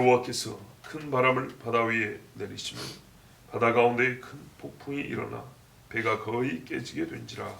여호와께서 큰 바람을 바다 위에 내리시면 바다 가운데에 큰 폭풍이 일어나 배가 거의 깨지게 된지라.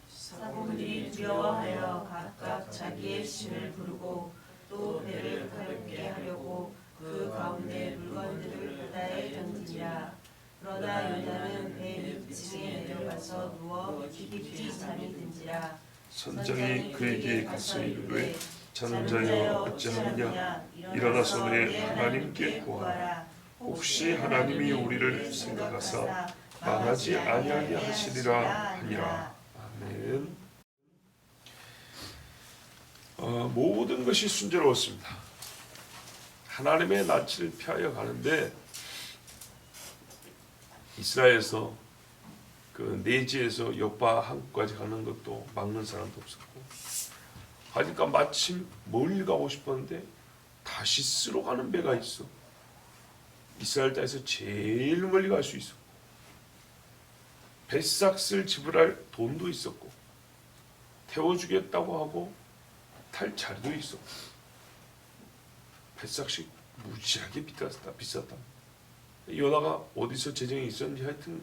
사복들이 두려워하여 각각 자기의 신을 부르고 또 배를 가볍게 하려고 그 가운데 물건들을 바다에 던지니라. 그러나 요나는 배 밑층에 내려가서 누워 깊이 잠이 든지라. 선장이 그에게 가서 이르되 자는 자여 어찌하느냐, 일어나서 내 하나님께 구하라. 혹시 하나님이 우리를 생각하사 망하지 아니하게 하시리라 하니라. 아멘. 모든 것이 순조로웠습니다. 하나님의 낯을 피하여 가는데 이스라엘에서 그 내지에서 여파 한국까지 가는 것도 막는 사람도 없었고, 하니까 마침 멀리 가고 싶었는데 다시스로 가는 배가 있어. 이스라엘 땅에서 제일 멀리 갈 수 있었고, 뱃삭스를 지불할 돈도 있었고, 태워주겠다고 하고 탈 자리도 있었고, 뱃삭시 무지하게 비쌌다. 요나가 어디서 재정이 있었는지 하여튼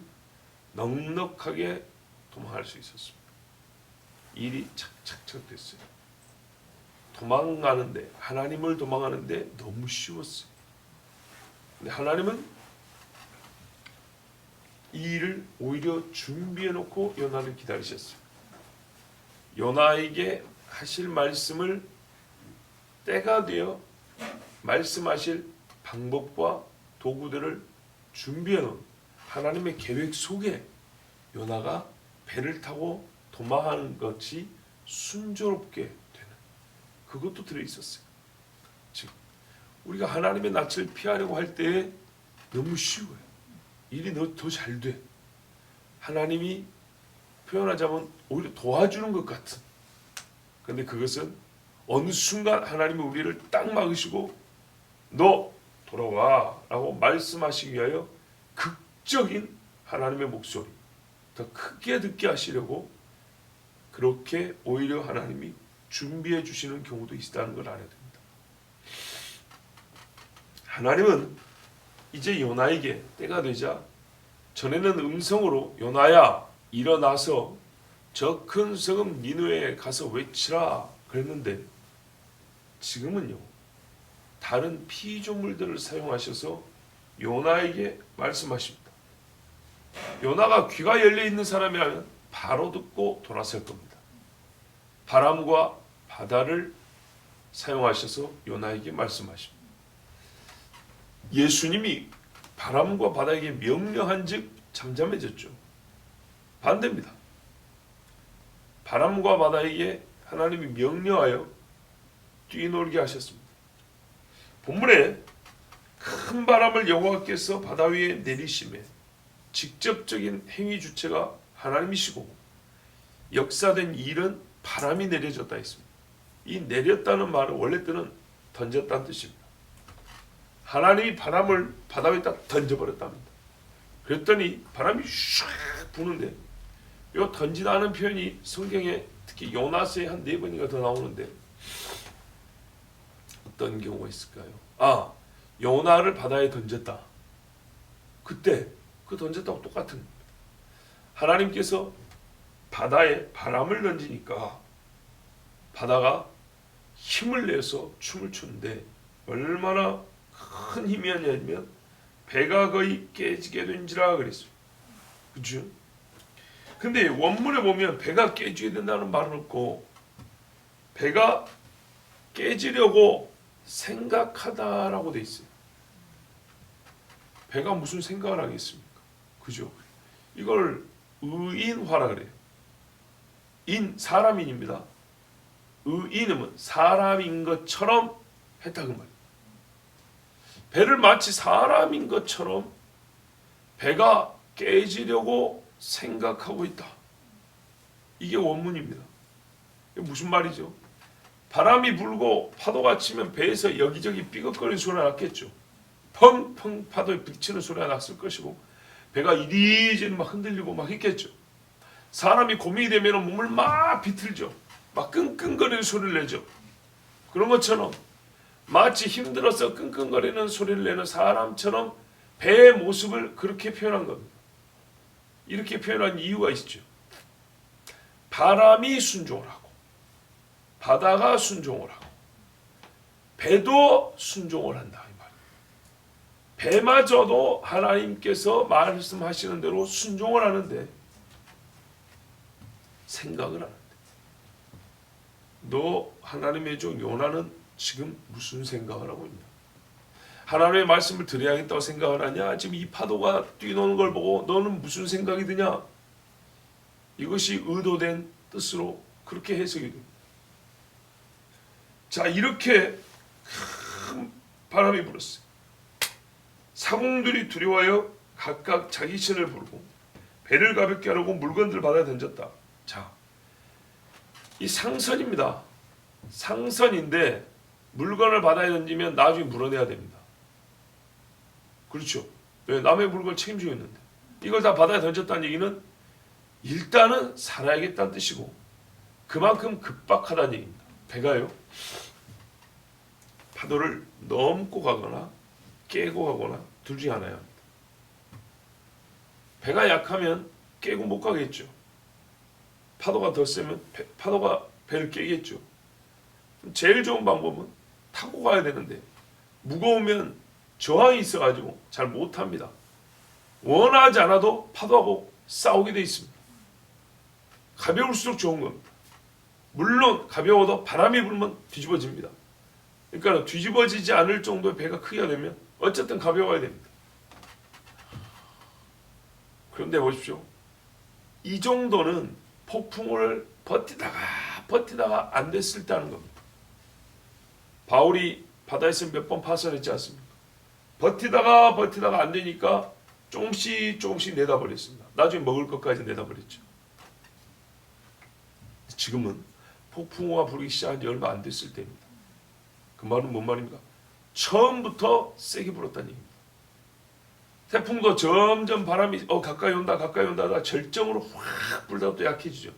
넉넉하게 도망할 수 있었습니다. 일이 착착착 됐어요. 도망가는데, 하나님을 도망가는데 너무 쉬웠어요. 근데 하나님은 이 일을 오히려 준비해 놓고 요나를 기다리셨어요. 요나에게 하실 말씀을 때가 되어 말씀하실 방법과 도구들을 준비해 놓은 하나님의 계획 속에 요나가 배를 타고 도망하는 것이 순조롭게 되는 그것도 들어있었어요. 즉 우리가 하나님의 낯을 피하려고 할 때 너무 쉬워요. 일이 더 잘 돼. 하나님이 표현하자면 오히려 도와주는 것 같은. 그런데 그것은 어느 순간 하나님이 우리를 딱 막으시고 너 돌아와 라고 말씀하시기 위하여 극적인 하나님의 목소리 더 크게 듣게 하시려고 그렇게 오히려 하나님이 준비해 주시는 경우도 있다는 걸 알아야 됩니다. 하나님은 이제 요나에게 때가 되자, 전에는 음성으로 요나야 일어나서 저 큰 성읍 니느웨에 가서 외치라 그랬는데 지금은요 다른 피조물들을 사용하셔서 요나에게 말씀하십니다. 요나가 귀가 열려있는 사람이라면 바로 듣고 돌아설 겁니다. 바람과 바다를 사용하셔서 요나에게 말씀하십니다. 예수님이 바람과 바다에게 명령한 즉 잠잠해졌죠. 반대입니다. 바람과 바다에게 하나님이 명령하여 뛰놀게 하셨습니다. 본문에 큰 바람을 여호와께서 바다 위에 내리심에 직접적인 행위 주체가 하나님이시고 역사된 일은 바람이 내려졌다 했습니다. 이 내렸다는 말은 원래 뜻은 던졌다는 뜻입니다. 하나님이 바람을 바다 위에 딱 던져버렸답니다. 그랬더니 바람이 슉 부는데, 이 던지다는 표현이 성경에 특히 요나서에 한 4번인가 더 나오는데 어떤 경우가 있을까요? 요나를 바다에 던졌다. 그때 그 던졌다고 똑같은 겁니다. 하나님께서 바다에 바람을 던지니까 바다가 힘을 내서 춤을 추는데 얼마나 큰 힘이었냐면 배가 거의 깨지게 된지라 그랬어요. 그죠? 근데 원문에 보면 배가 깨지게 된다는 말은 없고 배가 깨지려고 생각하다라고 돼 있어요. 배가 무슨 생각을 하겠습니까? 그죠? 이걸 의인화라 그래요. 사람인입니다. 의인은 사람인 것처럼 했다 그 말이에요. 배를 마치 사람인 것처럼 배가 깨지려고 생각하고 있다. 이게 원문입니다. 이게 무슨 말이죠? 바람이 불고 파도가 치면 배에서 여기저기 삐걱거리는 소리가 났겠죠. 펑펑 파도에 부딪히는 소리가 났을 것이고 배가 이리저리 막 흔들리고 막 했겠죠. 사람이 고민이 되면 몸을 막 비틀죠. 막 끙끙거리는 소리를 내죠. 그런 것처럼 마치 힘들어서 끙끙거리는 소리를 내는 사람처럼 배의 모습을 그렇게 표현한 겁니다. 이렇게 표현한 이유가 있죠. 바람이 순종을 하고 바다가 순종을 하고 배도 순종을 한다 이 말이에요. 배마저도 하나님께서 말씀하시는 대로 순종을 하는데 생각을 하는데 너 하나님의 종 요나는 지금 무슨 생각을 하고 있냐? 하나님의 말씀을 드려야겠다고 생각을 하냐? 지금 이 파도가 뛰노는 걸 보고 너는 무슨 생각이 드냐? 이것이 의도된 뜻으로 그렇게 해석이 됩니다. 자, 이렇게 큰 바람이 불었어요. 사공들이 두려워하여 각각 자기 신을 부르고 배를 가볍게 하려고 물건들을 바다에 던졌다. 자, 이 상선입니다. 상선인데 물건을 바다에 던지면 나중에 물어내야 됩니다. 그렇죠. 왜? 남의 물건을 책임지고 있는데 이걸 다 바다에 던졌다는 얘기는 일단은 살아야겠다는 뜻이고 그만큼 급박하다는 얘기입니다. 배가요 파도를 넘고 가거나 깨고 가거나 둘 중에 하나야. 배가 약하면 깨고 못 가겠죠. 파도가 더 세면 파도가 배를 깨겠죠. 제일 좋은 방법은 타고 가야 되는데 무거우면 저항이 있어가지고 잘 못합니다. 원하지 않아도 파도하고 싸우게 돼 있습니다. 가벼울수록 좋은 겁니다. 물론 가벼워도 바람이 불면 뒤집어집니다. 그러니까 뒤집어지지 않을 정도의 배가 크기가 되면 어쨌든 가벼워야 됩니다. 그런데 보십시오. 이 정도는 폭풍을 버티다가 안 됐을 때 하는 겁니다. 바울이 바다에서 몇 번 파선했지 않습니까? 버티다가 안 되니까 조금씩 내다버렸습니다. 나중에 먹을 것까지 내다버렸죠. 지금은 폭풍우가 부르기 시작한 지 얼마 안 됐을 때입니다. 그 말은 뭔 말입니까? 처음부터 세게 불었다는 얘기입니다. 태풍도 점점 바람이 가까이 온다 하다가 절정으로 확 불다가 또 약해지죠.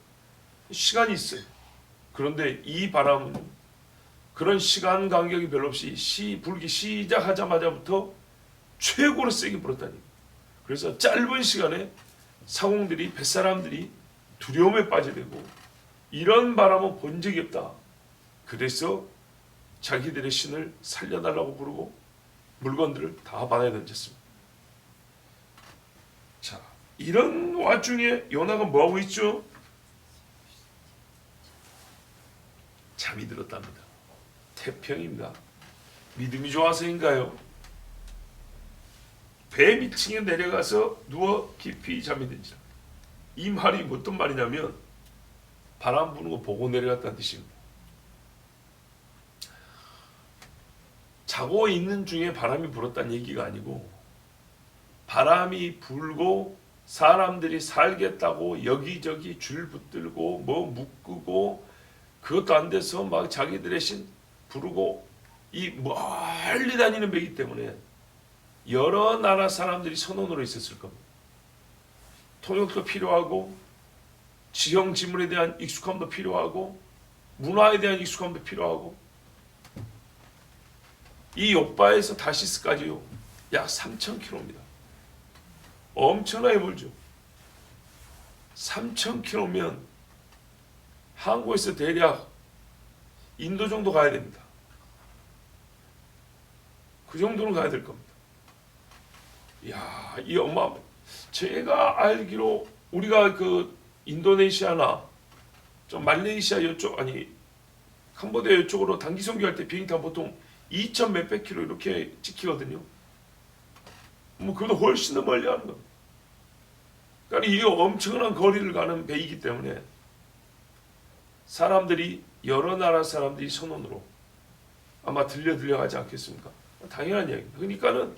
시간이 있어요. 그런데 이 바람은 그런 시간 간격이 별로 없이 불기 시작하자마자부터 최고로 세게 불었다니. 그래서 짧은 시간에 상공들이 뱃사람들이 두려움에 빠지되고 이런 바람은 본 적이 없다. 그래서 자기들의 신을 살려달라고 부르고 물건들을 다 바다에 던졌습니다. 자, 이런 와중에 요나가 뭐하고 있죠? 잠이 들었답니다. 태평입니다. 믿음이 좋아서인가요? 배 밑층에 내려가서 누워 깊이 잠이 든지라. 이 말이 어떤 말이냐면 바람 부는 거 보고 내려갔다는 뜻입니다. 자고 있는 중에 바람이 불었다는 얘기가 아니고 바람이 불고 사람들이 살겠다고 여기저기 줄 붙들고 뭐 묶고 그것도 안 돼서 막 자기들의 신 부르고 이 멀리 다니는 배이기 때문에 여러 나라 사람들이 선원으로 있었을 겁니다. 통역도 필요하고 지형 지물에 대한 익숙함도 필요하고 문화에 대한 익숙함도 필요하고 이 요바에서 다시스까지요 약 3,000km입니다. 엄청나게 멀죠. 3,000km면 한국에서 대략 인도 정도 가야 됩니다. 그 정도는 가야 될 겁니다. 이야, 이 엄마, 제가 알기로 우리가 그 인도네시아나 좀 말레이시아 이쪽 캄보디아 이쪽으로 단기 선교할 때 비행기 타면 보통 2,000 몇백 킬로 이렇게 찍히거든요. 뭐 그보다 훨씬 더 멀리 하는 겁니다. 그러니까 이게 엄청난 거리를 가는 배이기 때문에 사람들이 여러 나라 사람들이 선원으로 아마 들려가지 않겠습니까? 당연한 이야기입니다. 그러니까는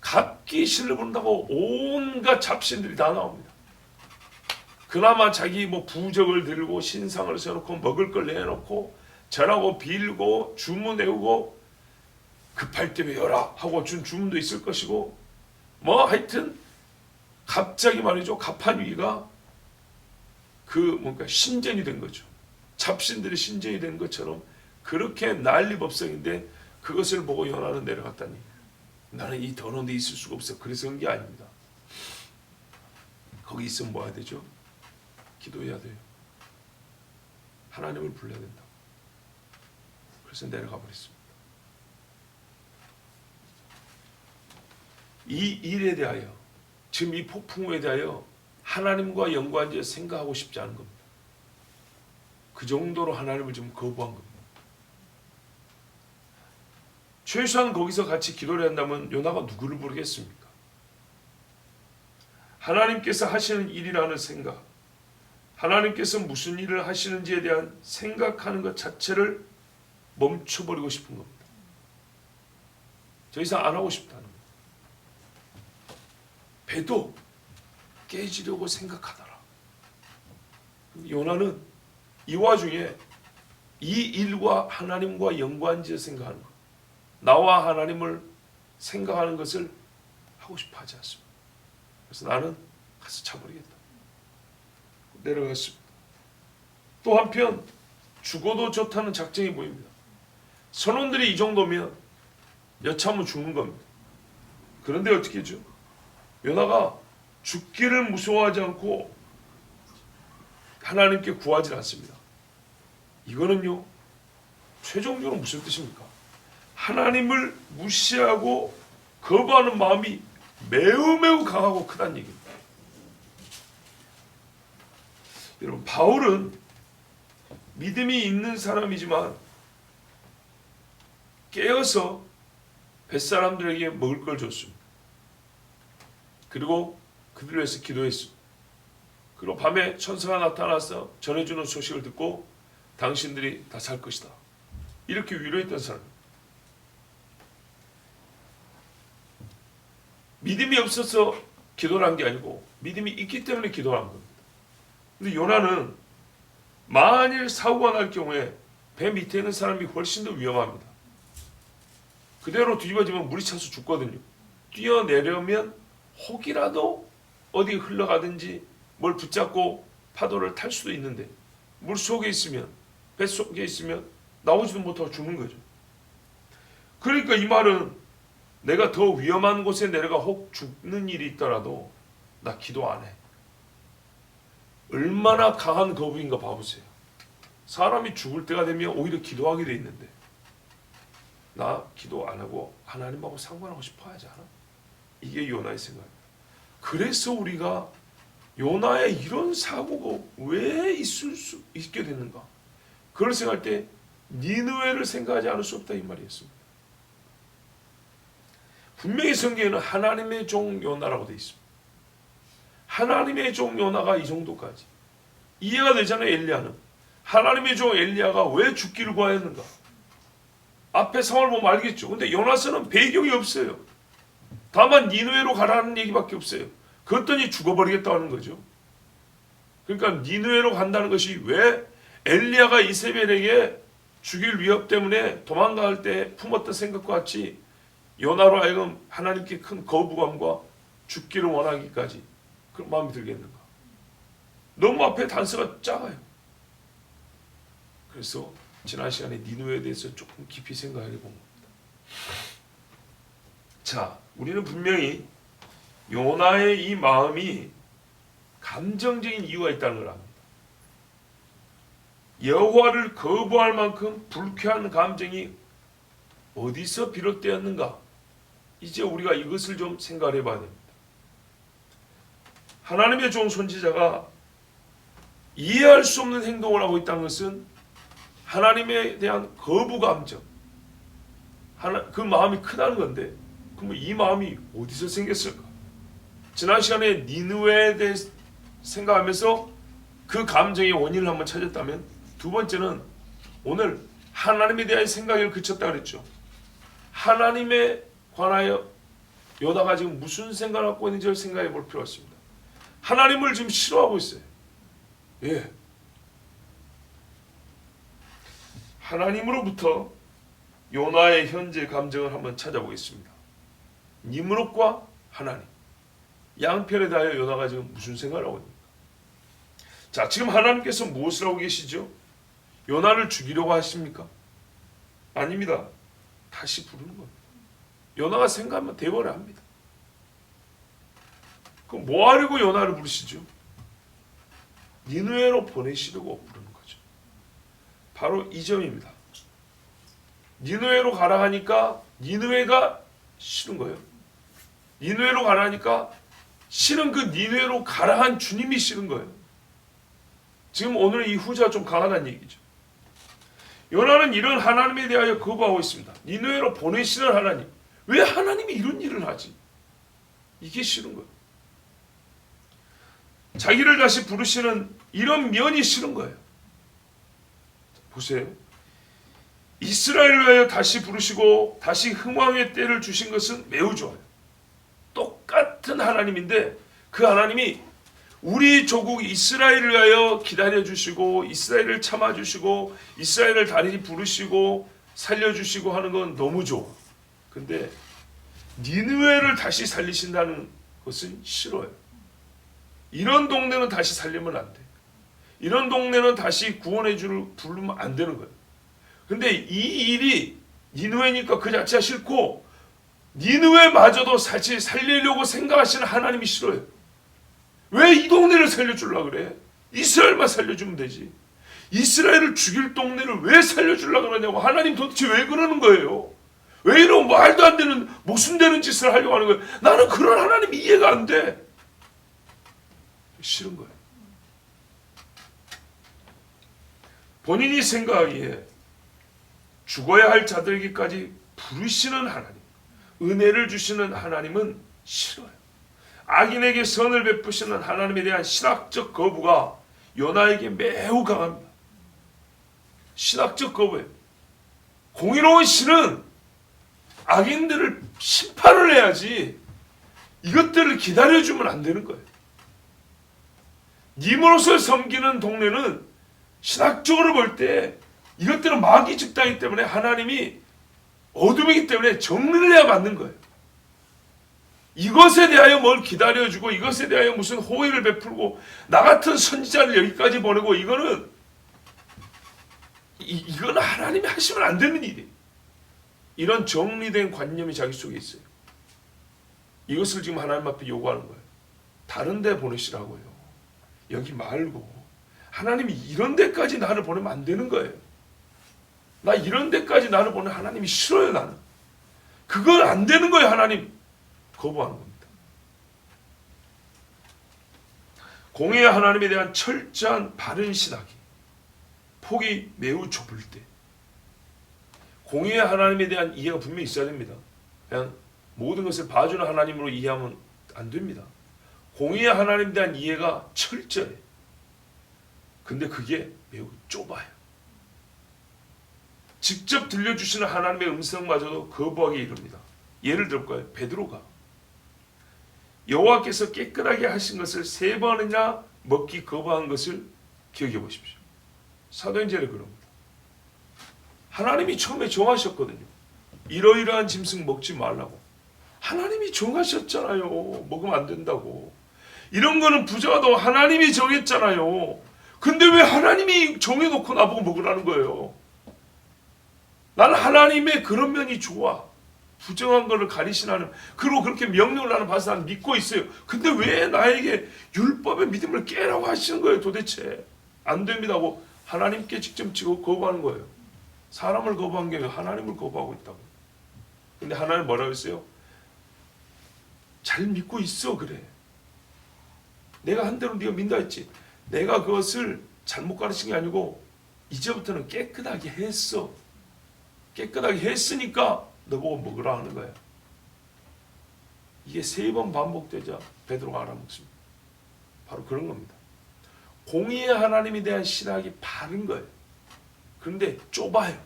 각기 신을 부른다고 온갖 잡신들이 다 나옵니다. 그나마 자기 뭐 부적을 들고 신상을 세워놓고 먹을 걸 내놓고 절하고 빌고 주문 외우고 급할 때 외워라 하고 준 주문도 있을 것이고 뭐 하여튼 갑자기 말이죠. 갑한 위기가 그 뭔가 신전이 된 거죠. 잡신들의 신전이 된 것처럼 그렇게 난리법석인데 그것을 보고 요나는 내려갔다니 나는 이 더러운 데 있을 수가 없어. 그래서 온 게 아닙니다. 거기 있으면 뭐 해야 되죠? 기도해야 돼요. 하나님을 불러야 된다. 그래서 내려가 버렸습니다. 이 일에 대하여, 지금 이 폭풍우에 대하여 하나님과 연관지어 생각하고 싶지 않은 겁니다. 그 정도로 하나님을 좀 거부한 겁니다. 최소한 거기서 같이 기도를 한다면 요나가 누구를 부르겠습니까? 하나님께서 하시는 일이라는 생각, 하나님께서 무슨 일을 하시는지에 대한 생각하는 것 자체를 멈춰버리고 싶은 겁니다. 더 이상 안 하고 싶다는 겁니다. 배도 깨지려고 생각하더라. 요나는 이 와중에 이 일과 하나님과 연관지어 생각하는 것, 나와 하나님을 생각하는 것을 하고 싶어 하지 않습니다. 그래서 나는 가서 차버리겠다. 내려갔습니다. 또 한편 죽어도 좋다는 작정이 보입니다. 선원들이 이 정도면 여차하면 죽는 겁니다. 그런데 어떻게 했죠? 요나가 죽기를 무서워하지 않고 하나님께 구하지 않습니다. 이거는요, 최종적으로 무슨 뜻입니까? 하나님을 무시하고 거부하는 마음이 매우 매우 강하고 크다는 얘기입니다. 여러분, 바울은 믿음이 있는 사람이지만 깨어서 뱃사람들에게 먹을 걸 줬습니다. 그리고 그들을 위해서 기도했습니다. 그리고 밤에 천사가 나타나서 전해주는 소식을 듣고 당신들이 다 살 것이다, 이렇게 위로했던 사람입니다. 믿음이 없어서 기도를 한 게 아니고 믿음이 있기 때문에 기도를 한 겁니다. 근데 요나는 만일 사고가 날 경우에 배 밑에 있는 사람이 훨씬 더 위험합니다. 그대로 뒤집어지면 물이 차서 죽거든요. 뛰어내려면 혹이라도 어디 흘러가든지 뭘 붙잡고 파도를 탈 수도 있는데 물 속에 있으면, 배 속에 있으면 나오지도 못하고 죽는 거죠. 그러니까 이 말은 내가 더 위험한 곳에 내려가 혹 죽는 일이 있더라도 나 기도 안 해. 얼마나 강한 거부인가 봐보세요. 사람이 죽을 때가 되면 오히려 기도하게 돼 있는데 나 기도 안 하고 하나님하고 상관하고 싶어 하지 않아? 이게 요나의 생각입니다. 그래서 우리가 요나의 이런 사고가 왜 있게 됐는가? 그걸 생각할 때 니느웨를 생각하지 않을 수 없다, 이 말이었습니다. 분명히 성경에는 하나님의 종 요나라고 되어 있습니다. 하나님의 종 요나가 이 정도까지 이해가 되잖아요. 엘리야는 하나님의 종 엘리야가 왜 죽기를 구하였는가? 앞에 상황을 보면 알겠죠. 근데 요나서는 배경이 없어요. 다만 니느웨로 가라는 얘기밖에 없어요. 그랬더니 죽어버리겠다고 하는 거죠. 그러니까 니느웨로 간다는 것이 왜 엘리야가 이세벨에게 죽일 위협 때문에 도망갈 때 품었던 생각과 같이 요나로 하여금 하나님께 큰 거부감과 죽기를 원하기까지 그런 마음이 들겠는가? 너무 앞에 단서가 작아요. 그래서 지난 시간에 니느웨에 대해서 조금 깊이 생각해 본 겁니다. 자, 우리는 분명히 요나의 이 마음이 감정적인 이유가 있다는 걸 압니다. 여호와를 거부할 만큼 불쾌한 감정이 어디서 비롯되었는가? 이제 우리가 이것을 좀 생각해 봐야 됩니다. 하나님의 종 선지자가 이해할 수 없는 행동을 하고 있다는 것은 하나님에 대한 거부 감정, 그 마음이 크다는 건데, 그럼 이 마음이 어디서 생겼을까? 지난 시간에 니느웨에 대해 생각하면서 그 감정의 원인을 한번 찾았다면, 두 번째는 오늘 하나님에 대한 생각을 그쳤다 그랬죠. 하나님에 관하여 요나가 지금 무슨 생각을 갖고 있는지를 생각해 볼 필요가 있습니다. 하나님을 지금 싫어하고 있어요. 예. 하나님으로부터 요나의 현재 감정을 한번 찾아보겠습니다. 니므롯과 하나님, 양편에 대하여 요나가 지금 무슨 생각을 하고 있습니까? 자, 지금 하나님께서 무엇을 하고 계시죠? 요나를 죽이려고 하십니까? 아닙니다. 다시 부르는 겁니다. 요나가 생각하면 대번에 합니다. 그럼 뭐 하려고 요나를 부르시죠? 니느웨로 보내시려고 부르는 거죠. 바로 이 점입니다. 니느웨로 가라 하니까 니느웨가 싫은 거예요. 니느웨로 가라 하니까 싫은 그 니느웨로 가라 한 주님이 싫은 거예요. 지금 오늘 이 후자가 좀 강하다는 얘기죠. 요나는 이런 하나님에 대하여 거부하고 있습니다. 니느웨로 보내시는 하나님. 왜 하나님이 이런 일을 하지? 이게 싫은 거예요. 자기를 다시 부르시는 이런 면이 싫은 거예요. 보세요. 이스라엘을 위하여 다시 부르시고 다시 흥왕의 때를 주신 것은 매우 좋아요. 똑같은 하나님인데 그 하나님이 우리 조국 이스라엘을 위하여 기다려주시고 이스라엘을 참아주시고 이스라엘을 다시 부르시고 살려주시고 하는 건 너무 좋아. 근데 니느웨를 다시 살리신다는 것은 싫어요. 이런 동네는 다시 살리면 안 돼. 이런 동네는 다시 구원해 줄 부르면 안 되는 거예요. 근데 이 일이 니느웨니까 그 자체가 싫고 니느웨마저도 사실 살리려고 생각하시는 하나님이 싫어요. 왜 이 동네를 살려주려고 그래? 이스라엘만 살려주면 되지. 이스라엘을 죽일 동네를 왜 살려주려고 그러냐고. 하나님 도대체 왜 그러는 거예요? 왜 이런 말도 안 되는 모순되는 짓을 하려고 하는 거예요? 나는 그런 하나님이 이해가 안 돼. 싫은 거예요. 본인이 생각하기에 죽어야 할 자들에게까지 부르시는 하나님, 은혜를 주시는 하나님은 싫어요. 악인에게 선을 베푸시는 하나님에 대한 신학적 거부가 요나에게 매우 강합니다. 신학적 거부예요. 공의로운 신은 악인들을 심판을 해야지 이것들을 기다려주면 안 되는 거예요. 님으로서 섬기는 동네는 신학적으로 볼 때 이것들은 마귀 집단이기 때문에 하나님이 어둠이기 때문에 정리를 해야 맞는 거예요. 이것에 대하여 뭘 기다려주고 이것에 대하여 무슨 호의를 베풀고 나 같은 선지자를 여기까지 보내고 이거는 하나님이 하시면 안 되는 일이에요. 이런 정리된 관념이 자기 속에 있어요. 이것을 지금 하나님 앞에 요구하는 거예요. 다른 데 보내시라고요. 여기 말고 하나님이 이런 데까지 나를 보내면 안 되는 거예요. 나 이런 데까지 나를 보내 하나님이 싫어요. 나는 그건 안 되는 거예요. 하나님 거부하는 겁니다. 공의의 하나님에 대한 철저한 바른 신학이 폭이 매우 좁을 때 공의의 하나님에 대한 이해가 분명히 있어야 됩니다. 그냥 모든 것을 봐주는 하나님으로 이해하면 안 됩니다. 공의의 하나님에 대한 이해가 철저해. 근데 그게 매우 좁아요. 직접 들려주시는 하나님의 음성마저도 거부하기 이릅니다. 예를 들어볼까요? 베드로가 여호와께서 깨끗하게 하신 것을 3번이나 먹기 거부한 것을 기억해 보십시오. 사도행전에 그럽니다. 하나님이 처음에 정하셨거든요. 이러이러한 짐승 먹지 말라고. 하나님이 정하셨잖아요. 먹으면 안 된다고. 이런 거는 부자도 하나님이 정했잖아요. 근데 왜 하나님이 정해놓고 나보고 먹으라는 거예요? 나는 하나님의 그런 면이 좋아. 부정한 거를 가리시는 그리고 그렇게 명령을 나는 받아서 나는 믿고 있어요. 근데 왜 나에게 율법의 믿음을 깨라고 하시는 거예요 도대체? 안 됩니다 하고 하나님께 직접 거부하는 거예요. 사람을 거부한 게 아니라 하나님을 거부하고 있다고. 근데 하나님 뭐라고 했어요? 잘 믿고 있어 그래. 내가 한 대로 네가 믿는다 했지. 내가 그것을 잘못 가르친 게 아니고 이제부터는 깨끗하게 했어. 깨끗하게 했으니까 너보고 먹으라 하는 거야. 이게 3번 반복되자 베드로가 알아먹습니다. 바로 그런 겁니다. 공의의 하나님에 대한 신학이 바른 거예요. 그런데 좁아요.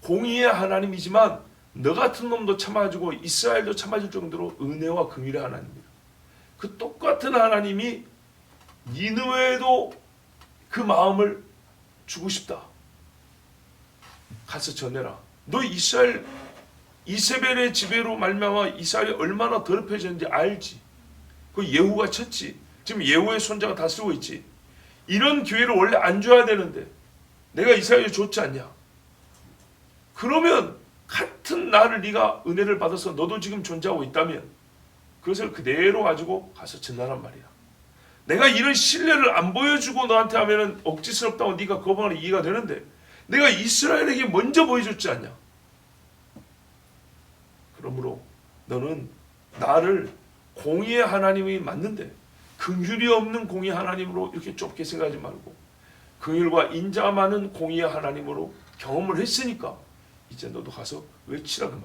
공의의 하나님이지만 너 같은 놈도 참아주고 이스라엘도 참아줄 정도로 은혜와 긍휼의 하나님입니다. 그 똑같은 하나님이 니느웨에도 그 마음을 주고 싶다. 가서 전해라. 너 이스라엘 이세벨의 지배로 말미암아 이스라엘이 얼마나 더럽혀졌는지 알지. 그 예후가 쳤지. 지금 예후의 손자가 다 쓰고 있지. 이런 기회를 원래 안 줘야 되는데 내가 이스라엘에 줬지 않냐. 그러면 같은 나를 네가 은혜를 받아서 너도 지금 존재하고 있다면 그것을 그대로 가지고 가서 전하란 말이야. 내가 이런 신뢰를 안 보여주고 너한테 하면은 억지스럽다고 네가 거부하는 이해가 되는데 내가 이스라엘에게 먼저 보여줬지 않냐. 그러므로 너는 나를 공의의 하나님이 맞는데 긍휼이 없는 공의의 하나님으로 이렇게 좁게 생각하지 말고 긍휼과 인자가 많은 공의의 하나님으로 경험을 했으니까 이제 너도 가서 외치라 그 말.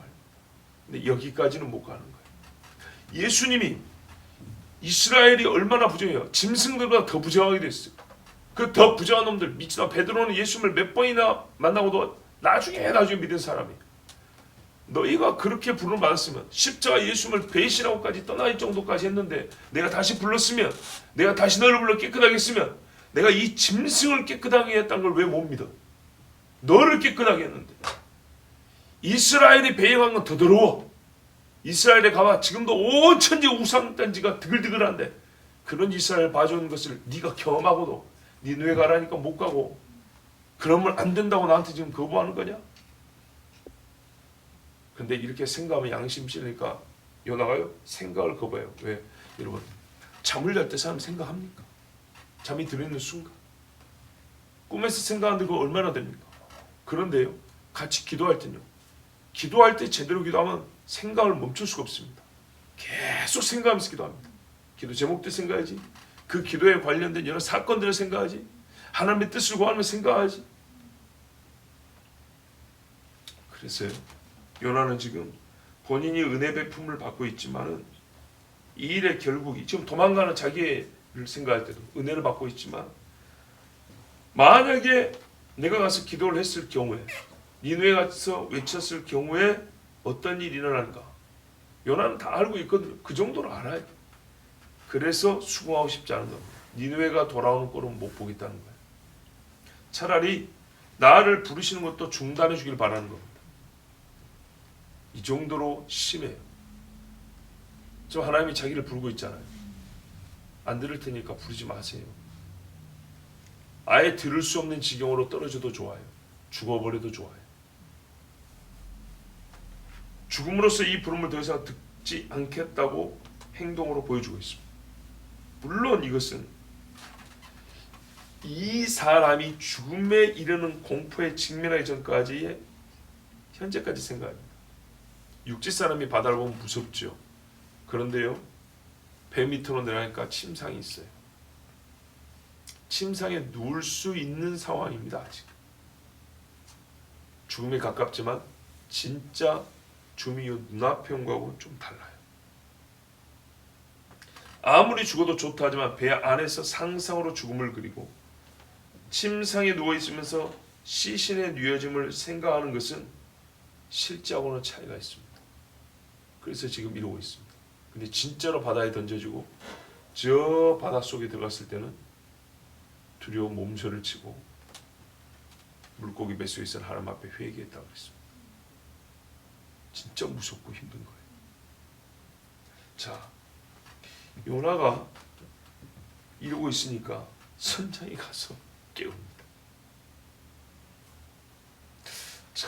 근데 여기까지는 못 가는 거예요. 예수님이 이스라엘이 얼마나 부정해요. 짐승들보다 더 부정하게 됐어요. 그 더 부정한 놈들 미치다. 베드로는 예수님을 몇 번이나 만나고도 나중에 믿은 사람이에요. 너희가 그렇게 부름을 받았으면 십자가 예수님을 배신하고까지 떠날 정도까지 했는데 내가 다시 불렀으면 내가 다시 너를 불러 깨끗하게 했으면 내가 이 짐승을 깨끗하게 했다는 걸 왜 못 믿어? 너를 깨끗하게 했는데 이스라엘이 배역한 건 더 더러워. 이스라엘에 가봐 지금도 온 천지 우상단지가 드글드글한데 그런 이스라엘 봐주는 것을 네가 경험하고도 니느웨 가라니까 못 가고 그러면 안 된다고 나한테 지금 거부하는 거냐? 근데 이렇게 생각하면 양심 실으니까 요나가요? 생각을 거부해요. 왜? 여러분 잠을 잘 때 사람 생각합니까? 잠이 들어있는 순간 꿈에서 생각하는데 그거 얼마나 됩니까? 그런데요 같이 기도할 때요 기도할 때 제대로 기도하면 생각을 멈출 수가 없습니다. 계속 생각하면서 기도합니다. 기도 제목도 생각하지 그 기도에 관련된 여러 사건들을 생각하지 하나님의 뜻을 구하면서 생각하지. 그래서요 요나는 지금 본인이 은혜 베품을 받고 있지만은 이 일의 결국이 지금 도망가는 자기를 생각할 때도 은혜를 받고 있지만 만약에 내가 가서 기도를 했을 경우에 니느웨 가서 외쳤을 경우에 어떤 일이 일어날까? 요나는 다 알고 있거든요. 그 정도로 알아요. 그래서 수긍하고 싶지 않은 겁니다. 니느웨가 돌아오는 꼴은 못 보겠다는 거예요. 차라리 나를 부르시는 것도 중단해 주길 바라는 겁니다. 이 정도로 심해요. 지금 하나님이 자기를 부르고 있잖아요. 안 들을 테니까 부르지 마세요. 아예 들을 수 없는 지경으로 떨어져도 좋아요. 죽어버려도 좋아요. 죽음으로써 이 부름을 더 이상 듣지 않겠다고 행동으로 보여주고 있습니다. 물론 이것은 이 사람이 죽음에 이르는 공포에 직면하기 전까지의 현재까지 생각합니다. 육지 사람이 바다를 보면 무섭죠. 그런데요 배 밑으로 내려가니까 침상이 있어요. 침상에 누울 수 있는 상황입니다. 아직 죽음에 가깝지만 진짜 죽음이 눈앞에 온 거하고 좀 달라요. 아무리 죽어도 좋다 하지만 배 안에서 상상으로 죽음을 그리고 침상에 누워있으면서 시신의 뉘어짐을 생각하는 것은 실제하고는 차이가 있습니다. 그래서 지금 이러고 있습니다. 근데 진짜로 바다에 던져지고 저 바닷속에 들어갔을 때는 두려워 몸서리를 치고 물고기 뱃속에 있는 하나님 앞에 회개했다고 그랬습니다. 진짜 무섭고 힘든 거예요. 자, 요나가 이러고 있으니까 선장이 가서 깨웁니다. 자,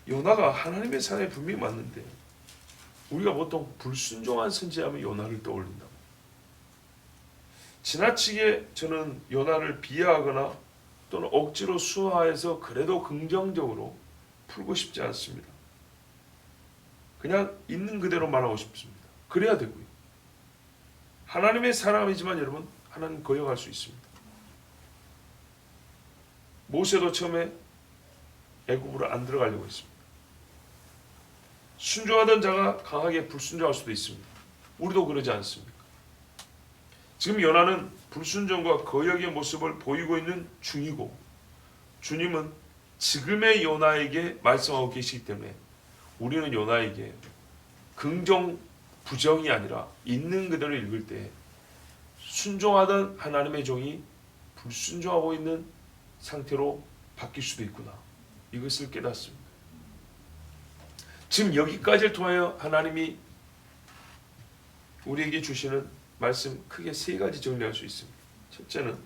요나가 하나님의 사람이 분명히 맞는데 우리가 보통 불순종한 선지자하면 요나를 떠올린다. 지나치게 저는 요나를 비하하거나 또는 억지로 수화해서 그래도 긍정적으로 풀고 싶지 않습니다. 그냥 있는 그대로 말하고 싶습니다. 그래야 되고요. 하나님의 사람이지만 여러분 하나님 거역할 수 있습니다. 모세도 처음에 애굽으로 안 들어가려고 했습니다. 순종하던 자가 강하게 불순종할 수도 있습니다. 우리도 그러지 않습니까? 지금 요나는 불순종과 거역의 모습을 보이고 있는 중이고 주님은 지금의 요나에게 말씀하고 계시기 때문에 우리는 요나에게 긍정 부정이 아니라 있는 그대로 읽을 때 순종하던 하나님의 종이 불순종하고 있는 상태로 바뀔 수도 있구나. 이것을 깨닫습니다. 지금 여기까지를 통하여 하나님이 우리에게 주시는 말씀 크게 세 가지 정리할 수 있습니다. 첫째는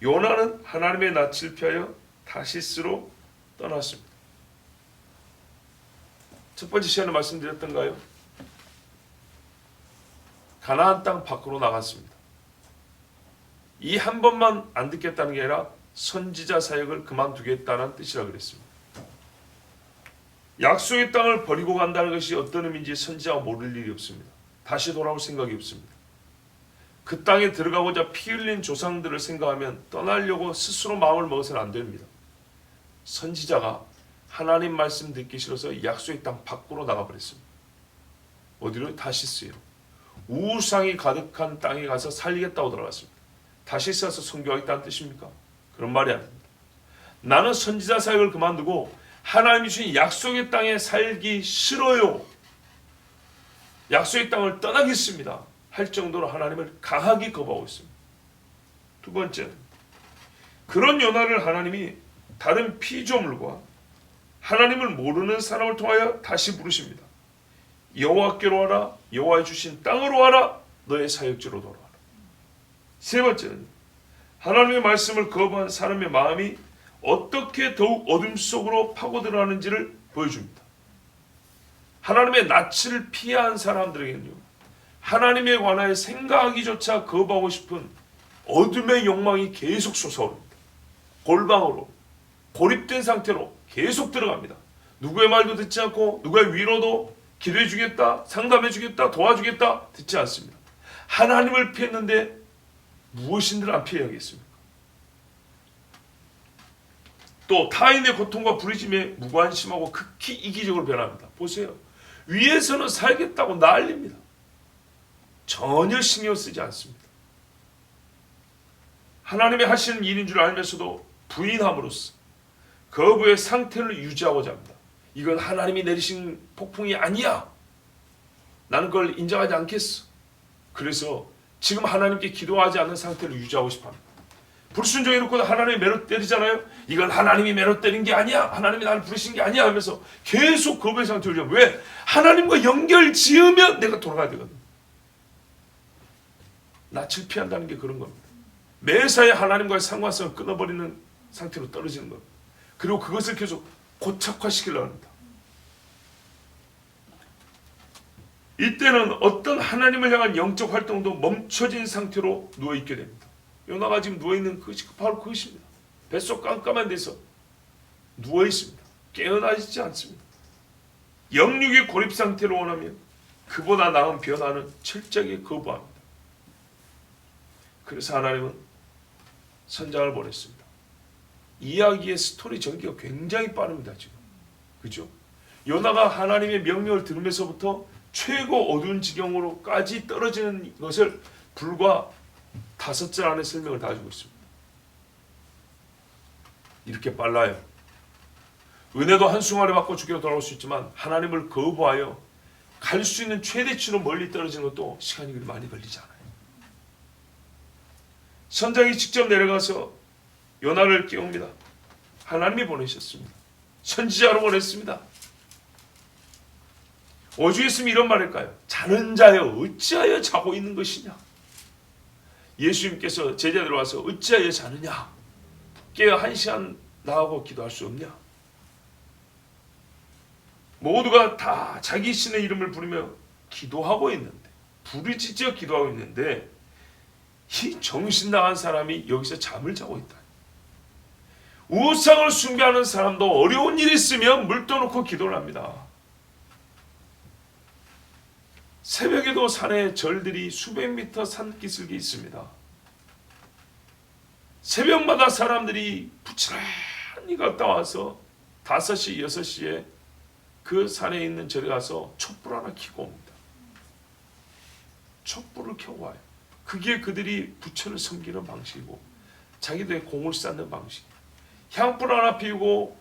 요나는 하나님의 낯을 피하여 다시스로 떠났습니다. 첫 번째 시간에 말씀드렸던가요? 가나안 땅 밖으로 나갔습니다. 이 한 번만 안 듣겠다는 게 아니라 선지자 사역을 그만두겠다는 뜻이라 그랬습니다. 약속의 땅을 버리고 간다는 것이 어떤 의미인지 선지자가 모를 일이 없습니다. 다시 돌아올 생각이 없습니다. 그 땅에 들어가고자 피 흘린 조상들을 생각하면 떠나려고 스스로 마음을 먹어서는 안 됩니다. 선지자가 하나님 말씀 듣기 싫어서 약속의 땅 밖으로 나가버렸습니다. 어디로? 다시스요. 우상이 가득한 땅에 가서 살리겠다고 들어갔습니다. 다시스 가서 선교하겠다는 뜻입니까? 그런 말이 아닙니다. 나는 선지자 사역을 그만두고 하나님이 주신 약속의 땅에 살기 싫어요. 약속의 땅을 떠나겠습니다. 할 정도로 하나님을 강하게 거부하고 있습니다. 두 번째는 그런 요나를 하나님이 다른 피조물과 하나님을 모르는 사람을 통하여 다시 부르십니다. 여호와께로 와라. 여호와의 주신 땅으로 와라. 너의 사역지로 돌아와라. 세 번째는 하나님의 말씀을 거부한 사람의 마음이 어떻게 더욱 어둠 속으로 파고들어가는지를 보여줍니다. 하나님의 낯을 피한 사람들에게는요, 하나님에 관하여 생각하기조차 거부하고 싶은 어둠의 욕망이 계속 솟아오릅니다. 골방으로 고립된 상태로 계속 들어갑니다. 누구의 말도 듣지 않고 누구의 위로도 기도해 주겠다, 상담해 주겠다, 도와주겠다 듣지 않습니다. 하나님을 피했는데 무엇인들 안 피해야겠습니까? 또 타인의 고통과 부르심에 무관심하고 극히 이기적으로 변합니다. 보세요. 위에서는 살겠다고 난립니다. 전혀 신경 쓰지 않습니다. 하나님의 하시는 일인 줄 알면서도 부인함으로써 거부의 상태를 유지하고자 합니다. 이건 하나님이 내리신 폭풍이 아니야. 나는 그걸 인정하지 않겠어. 그래서 지금 하나님께 기도하지 않는 상태를 유지하고 싶어합니다. 불순종해놓고 하나님이 매로 때리잖아요. 이건 하나님이 매로 때린 게 아니야. 하나님이 나를 부르신 게 아니야 하면서 계속 거부의 상태를 유지하고. 왜? 하나님과 연결 지으면 내가 돌아가야 되거든. 낯을 피한다는 게 그런 겁니다. 매사에 하나님과의 상관성을 끊어버리는 상태로 떨어지는 겁니다. 그리고 그것을 계속 고착화시키려고 합니다. 이때는 어떤 하나님을 향한 영적 활동도 멈춰진 상태로 누워있게 됩니다. 요나가 지금 누워있는 그것이 바로 그것입니다. 뱃속 깜깜한 데서 누워있습니다. 깨어나지 않습니다. 영육의 고립 상태로 원하면 그보다 나은 변화는 철저하게 거부합니다. 그래서 하나님은 선장을 보냈습니다. 이야기의 스토리 전개가 굉장히 빠릅니다. 지금 그죠? 요나가 하나님의 명령을 들으면서부터 최고 어두운 지경으로까지 떨어지는 것을 불과 5절 안에 설명을 다 주고 있습니다. 이렇게 빨라요. 은혜도 한순간에 받고 주기로 돌아올 수 있지만 하나님을 거부하여 갈 수 있는 최대치로 멀리 떨어지는 것도 시간이 많이 걸리지 않아요. 선장이 직접 내려가서 요나를 깨웁니다. 하나님이 보내셨습니다. 선지자로 보냈습니다. 오죽했으면 이런 말일까요? 자는 자여 어찌하여 자고 있는 것이냐. 예수님께서 제자들 와서 어찌하여 자느냐. 깨어 1시간 나하고 기도할 수 없냐. 모두가 다 자기 신의 이름을 부르며 기도하고 있는데, 부르짖어 기도하고 있는데 이 정신 나간 사람이 여기서 잠을 자고 있다. 우상을 숭배하는 사람도 어려운 일이 있으면 물 떠놓고 기도를 합니다. 새벽에도 산에 절들이 수백 미터 산기슭이 있습니다. 새벽마다 사람들이 부지런히 갔다 와서 5시, 6시에 그 산에 있는 절에 가서 촛불 하나 켜고 옵니다. 촛불을 켜고 와요. 그게 그들이 부처를 섬기는 방식이고 자기들의 공을 쌓는 방식이에요. 향불 하나 피우고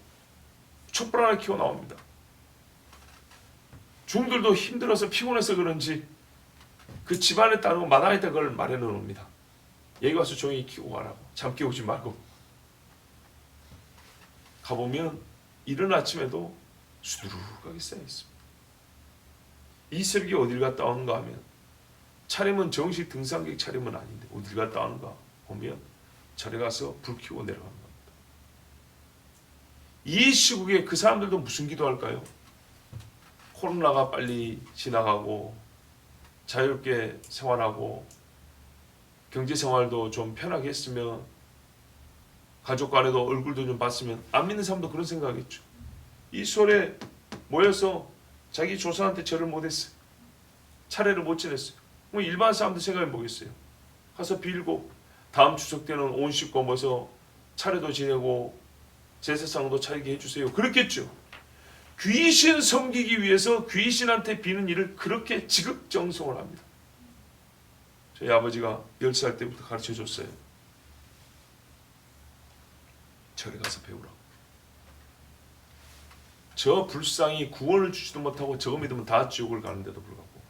촛불 하나 켜고 나옵니다. 중들도 힘들어서 피곤해서 그런지 그 집안에 따르고 마당에다 그걸 마련해 놓습니다. 여기 와서 조용히 켜고 가라고. 잠 깨우지 말고. 가보면 이른 아침에도 수두룩하게 쌓여 있습니다. 이 새벽에 어딜 갔다 오는가 하면 차림은 정식 등산객 차림은 아닌데 어딜 갔다 오는가 보면 절에 가서 불 켜고 내려가는 겁니다. 이 시국에 그 사람들도 무슨 기도할까요? 코로나가 빨리 지나가고 자유롭게 생활하고 경제 생활도 좀 편하게 했으면 가족 간에도 얼굴도 좀 봤으면 안 믿는 사람도 그런 생각하겠죠. 이 설에 모여서 자기 조상한테 절을 못했어요. 차례를 못 지냈어요. 뭐 일반 사람들 생각해 보겠어요. 가서 빌고 다음 추석 때는 온 식구 모여서 차례도 지내고 제사상도 차리게 해주세요. 그렇겠죠. 귀신 섬기기 위해서 귀신한테 비는 일을 그렇게 지극정성을 합니다. 저희 아버지가 10살 때부터 가르쳐줬어요. 절에 가서 배우라고. 저 불상이 구원을 주지도 못하고 저거 믿으면 다 지옥을 가는데도 불구하고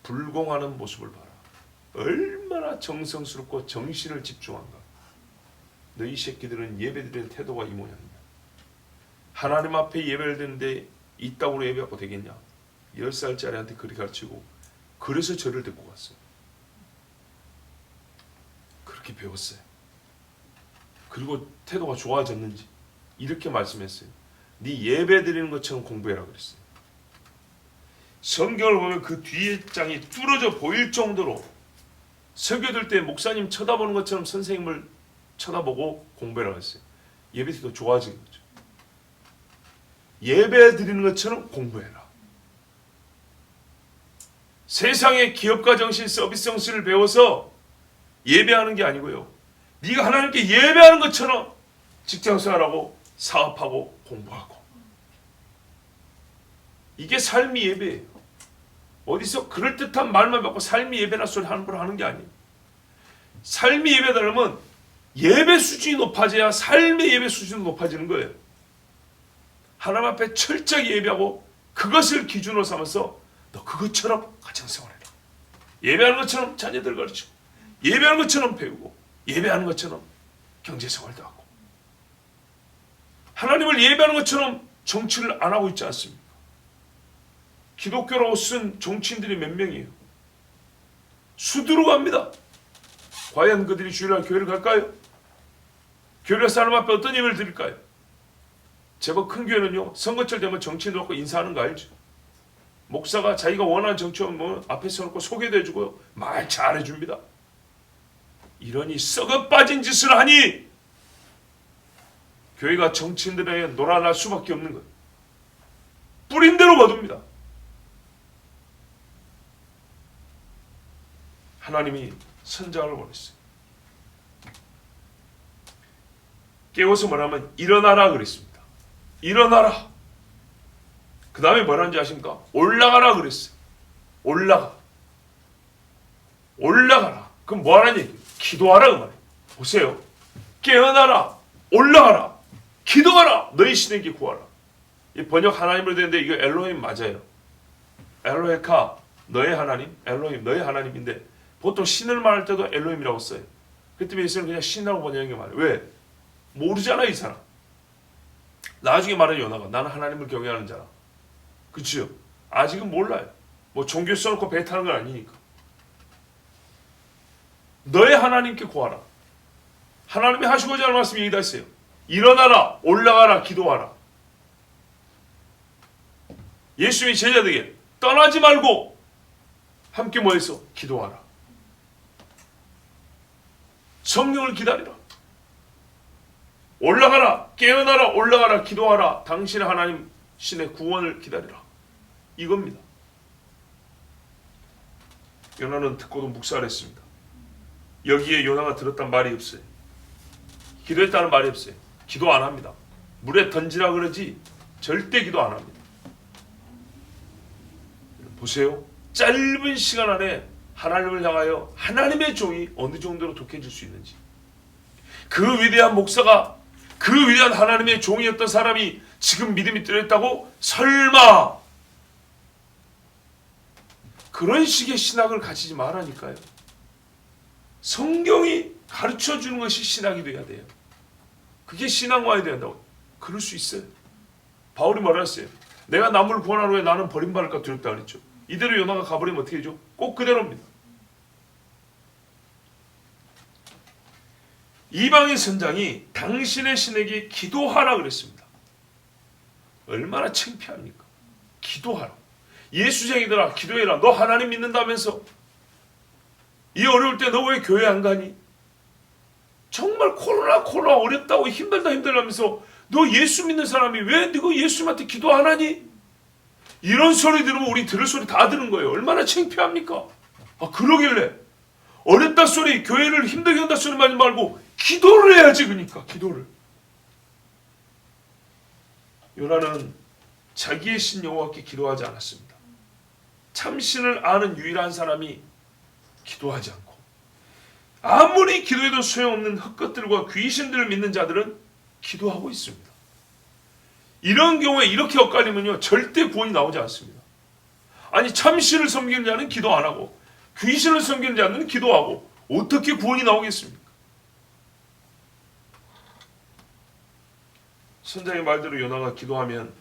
불공하는 모습을 봐라. 얼마나 정성스럽고 정신을 집중한가. 너희 새끼들은 예배드리는 태도가 이 모양이야. 하나님 앞에 예배를 드는데 이따구로 예배하고 되겠냐. 10살짜리한테 그리 가르치고 그래서 저를 듣고 갔어요. 그렇게 배웠어요. 그리고 태도가 좋아졌는지 이렇게 말씀했어요. 네 예배 드리는 것처럼 공부해라 그랬어요. 성경을 보면 그 뒤에 장이 뚫어져 보일 정도로 설교 들 때 목사님 쳐다보는 것처럼 선생님을 쳐다보고 공부해라 했어요. 예배 태도 좋아진 거죠. 예배 드리는 것처럼 공부해라. 세상의 기업가 정신, 서비스 정신을 배워서 예배하는 게 아니고요. 네가 하나님께 예배하는 것처럼 직장생활하고 사업하고 공부하고. 이게 삶이 예배예요. 어디서 그럴듯한 말만 받고 삶이 예배나 소리 하는 걸 하는 게 아니에요. 삶이 예배다라면 예배 수준이 높아져야 삶의 예배 수준이 높아지는 거예요. 하나님 앞에 철저히 예배하고 그것을 기준으로 삼아서 너 그것처럼 가정생활해라. 예배하는 것처럼 자녀들 가르치고 예배하는 것처럼 배우고 예배하는 것처럼 경제생활도 하고 하나님을 예배하는 것처럼 정치를 안 하고 있지 않습니까? 기독교라고 쓴 정치인들이 몇 명이에요? 수두룩 합니다. 과연 그들이 주일날 교회를 갈까요? 교회 사람 앞에 어떤 예배를 드릴까요? 제법 큰 교회는요, 선거철 되면 정치인들 갖고 인사하는 거 알죠? 목사가 자기가 원하는 정치원 뭐 앞에 서놓고 소개도 해주고요, 말 잘해줍니다. 이러니 썩어 빠진 짓을 하니 교회가 정치인들에게 놀아날 수밖에 없는 거예요. 뿌린 대로 거둡니다. 하나님이 선장을 보냈어요. 깨워서 뭐라면 일어나라 그랬습니다. 일어나라. 그 다음에 뭐라는지 아십니까? 올라가라 그랬어요. 올라가. 올라가라. 그럼 뭐하라는 얘기예요? 기도하라 그 말이에요. 보세요. 깨어나라. 올라가라. 기도하라. 너희 신에게 구하라. 이 번역 하나님으로 되는데 이거 엘로힘 맞아요. 엘로헤카 너의 하나님, 엘로힘 너의 하나님인데 보통 신을 말할 때도 엘로힘이라고 써요. 그 때문에 이스라엘은 그냥 신이라고 번역한 게 말이에요. 왜? 모르잖아 이 사람. 나중에 말하는 요나가 나는 하나님을 경외하는 자라. 그치요? 아직은 몰라요. 뭐 종교 써놓고 배 타는 건 아니니까. 너의 하나님께 구하라. 하나님이 하시고자 하는 말씀이 여기다 있어요. 일어나라, 올라가라, 기도하라. 예수님이 제자들에게 떠나지 말고 함께 모여서 기도하라. 성령을 기다리라. 올라가라, 깨어나라, 올라가라, 기도하라. 당신의 하나님 신의 구원을 기다리라. 이겁니다. 요나는 듣고도 묵살했습니다. 여기에 요나가 들었단 말이 없어요. 기도했다는 말이 없어요. 기도 안 합니다. 물에 던지라 그러지 절대 기도 안 합니다. 보세요. 짧은 시간 안에 하나님을 향하여 하나님의 종이 어느 정도로 독해질 수 있는지. 그 위대한 목사가 그 위대한 하나님의 종이었던 사람이 지금 믿음이 떨어졌다고? 설마! 그런 식의 신학을 가지지 말라니까요. 성경이 가르쳐주는 것이 신학이 돼야 돼요. 그게 신앙화해야 된다고. 그럴 수 있어요. 바울이 뭐라 했어요? 내가 남을 구원하는 후에 나는 버림받을까 두렵다 그랬죠. 이대로 요나가 가버리면 어떻게 되죠? 꼭 그대로입니다. 이방인 선장이 당신의 신에게 기도하라 그랬습니다. 얼마나 창피합니까? 기도하라. 예수쟁이들아 기도해라. 너 하나님 믿는다면서 이 어려울 때 너 왜 교회 안 가니? 정말 코로나 어렵다고 힘들다면서 너 예수 믿는 사람이 왜 너가 예수님한테 기도 안 하니? 이런 소리 들으면 우리 들을 소리 다 들은 거예요. 얼마나 창피합니까? 그러길래 어렵다 소리, 교회를 힘들게 한다 소리 하지 말고 기도를 해야지. 그러니까 기도를. 요나는 자기의 신 여호와께 기도하지 않았습니다. 참신을 아는 유일한 사람이 기도하지 않고 아무리 기도해도 소용없는 헛것들과 귀신들을 믿는 자들은 기도하고 있습니다. 이런 경우에 이렇게 엇갈리면요 절대 구원이 나오지 않습니다. 아니 참신을 섬기는 자는 기도 안 하고 귀신을 섬기는 자는 기도하고 어떻게 구원이 나오겠습니까? 선장의 말대로 요나가 기도하면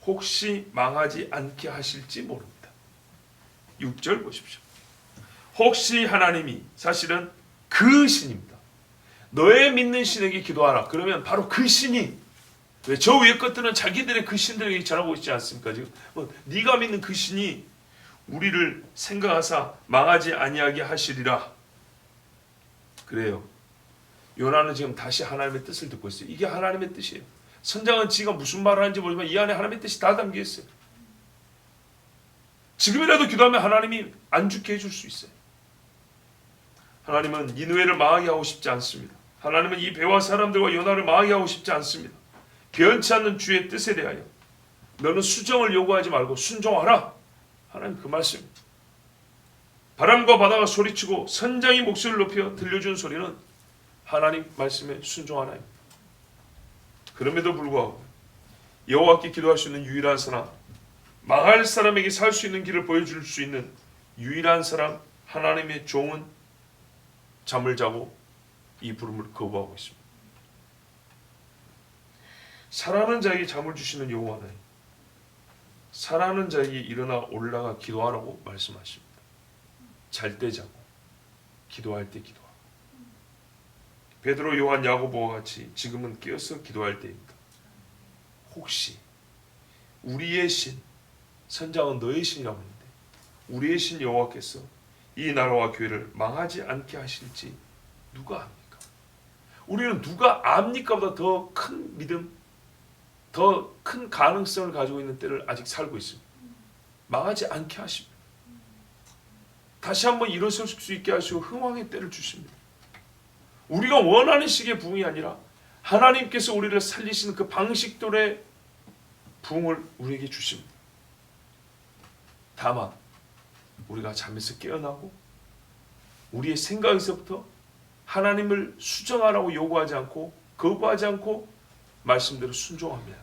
혹시 망하지 않게 하실지 모릅니다. 6절 보십시오. 혹시 하나님이 사실은 그 신입니다. 너의 믿는 신에게 기도하라. 그러면 바로 그 신이 왜 저 위의 것들은 자기들의 그 신들에게 전하고 있지 않습니까? 지금 네가 믿는 그 신이 우리를 생각하사 망하지 아니하게 하시리라. 그래요. 요나는 지금 다시 하나님의 뜻을 듣고 있어요. 이게 하나님의 뜻이에요. 선장은 지가 무슨 말을 하는지 모르지만 이 안에 하나님의 뜻이 다 담겨 있어요. 지금이라도 기도하면 하나님이 안 죽게 해줄 수 있어요. 하나님은 니느웨를 망하게 하고 싶지 않습니다. 하나님은 이 배와 사람들과 요나를 망하게 하고 싶지 않습니다. 변치 않는 주의 뜻에 대하여 너는 수정을 요구하지 말고 순종하라. 하나님 그 말씀입니다. 바람과 바다가 소리치고 선장이 목소리를 높여 들려준 소리는 하나님 말씀에 순종하나입니다. 그럼에도 불구하고 여호와께 기도할 수 있는 유일한 사람, 망할 사람에게 살 수 있는 길을 보여줄 수 있는 유일한 사람 하나님의 종은 잠을 자고 이 부름을 거부하고 있습니다. 살아있는 자에게 잠을 주시는 여호와는 살아있는 자에게 일어나 올라가 기도하라고 말씀하십니다. 잘 때 자고 기도할 때 기도하고 베드로, 요한, 야고보와 같이 지금은 깨어서 기도할 때입니다. 혹시 우리의 신, 선장은 너의 신이라고 했는데 우리의 신 여호와께서 이 나라와 교회를 망하지 않게 하실지 누가 압니까? 우리는 누가 압니까? 보다 더 큰 믿음, 더 큰 가능성을 가지고 있는 때를 아직 살고 있습니다. 망하지 않게 하십니다. 다시 한번 일어설 수 있게 하시고 흥왕의 때를 주십니다. 우리가 원하는 식의 부흥이 아니라 하나님께서 우리를 살리시는 그 방식대로의 부흥을 우리에게 주십니다. 다만 우리가 잠에서 깨어나고 우리의 생각에서부터 하나님을 수정하라고 요구하지 않고 거부하지 않고 말씀대로 순종하면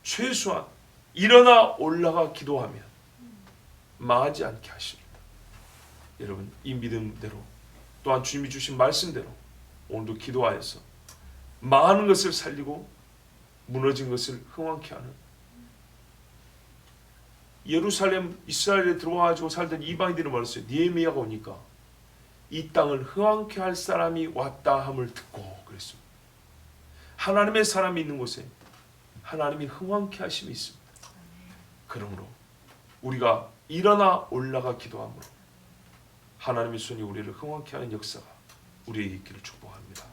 최소한 일어나 올라가 기도하면 망하지 않게 하십니다. 여러분 이 믿음대로 또한 주님이 주신 말씀대로 오늘도 기도하여서 망하는 것을 살리고 무너진 것을 흥왕케 하는 예루살렘 이스라엘에 들어와가지고 살던 이방인들은 말했어요. 느헤미야가 오니까 이 땅을 흥왕케 할 사람이 왔다 함을 듣고 그랬습니다. 하나님의 사람이 있는 곳에 하나님이 흥왕케 하심이 있습니다. 그러므로 우리가 일어나 올라가 기도함으로 하나님의 손이 우리를 흥왕케 하는 역사가 우리에게 있기를 축복합니다.